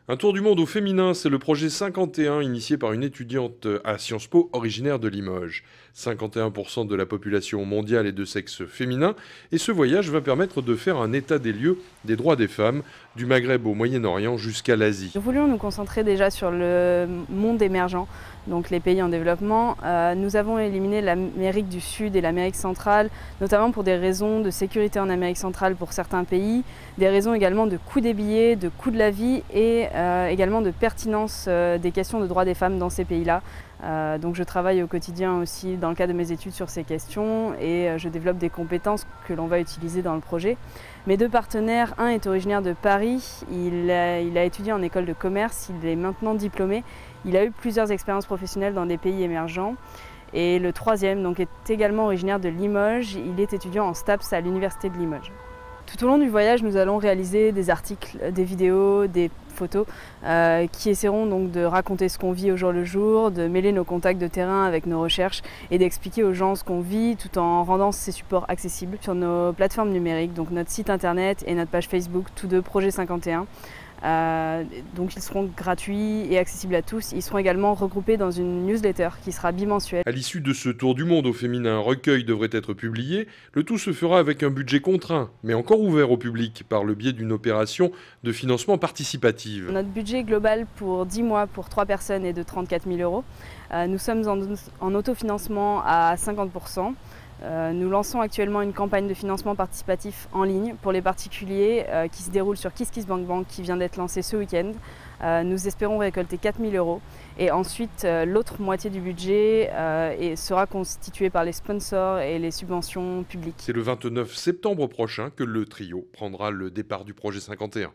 Un tour du monde au féminin, c'est le projet 51 initié par une étudiante à Sciences Po originaire de Limoges. 51% de la population mondiale est de sexe féminin et ce voyage va permettre de faire un état des lieux des droits des femmes, du Maghreb au Moyen-Orient jusqu'à l'Asie. Nous voulions nous concentrer déjà sur le monde émergent, donc les pays en développement. Nous avons éliminé l'Amérique du Sud et l'Amérique centrale, notamment pour des raisons de sécurité en Amérique centrale pour certains pays, des raisons également de coût des billets, de coût de la vie et également de pertinence des questions de droits des femmes dans ces pays-là. Donc je travaille au quotidien aussi dans le cadre de mes études sur ces questions et je développe des compétences que l'on va utiliser dans le projet. Mes deux partenaires, un est originaire de Paris, il a étudié en école de commerce, il est maintenant diplômé, il a eu plusieurs expériences professionnelles dans des pays émergents. Et le troisième donc, est également originaire de Limoges, il est étudiant en STAPS à l'université de Limoges. Tout au long du voyage, nous allons réaliser des articles, des vidéos, des photos qui essaieront donc de raconter ce qu'on vit au jour le jour, de mêler nos contacts de terrain avec nos recherches et d'expliquer aux gens ce qu'on vit tout en rendant ces supports accessibles sur nos plateformes numériques, donc notre site internet et notre page Facebook, tous deux Projet 51. Donc ils seront gratuits et accessibles à tous. Ils seront également regroupés dans une newsletter qui sera bimensuelle. À l'issue de ce tour du monde au féminin, un recueil devrait être publié. Le tout se fera avec un budget contraint, mais encore ouvert au public par le biais d'une opération de financement participative. Notre budget global pour 10 mois pour 3 personnes est de 34 000 €. Nous sommes en autofinancement à 50%. Nous lançons actuellement une campagne de financement participatif en ligne pour les particuliers qui se déroule sur KissKissBankBank qui vient d'être lancée ce week-end. Nous espérons récolter 4 000 € et ensuite l'autre moitié du budget sera constituée par les sponsors et les subventions publiques. C'est le 29 septembre prochain que le trio prendra le départ du projet 51.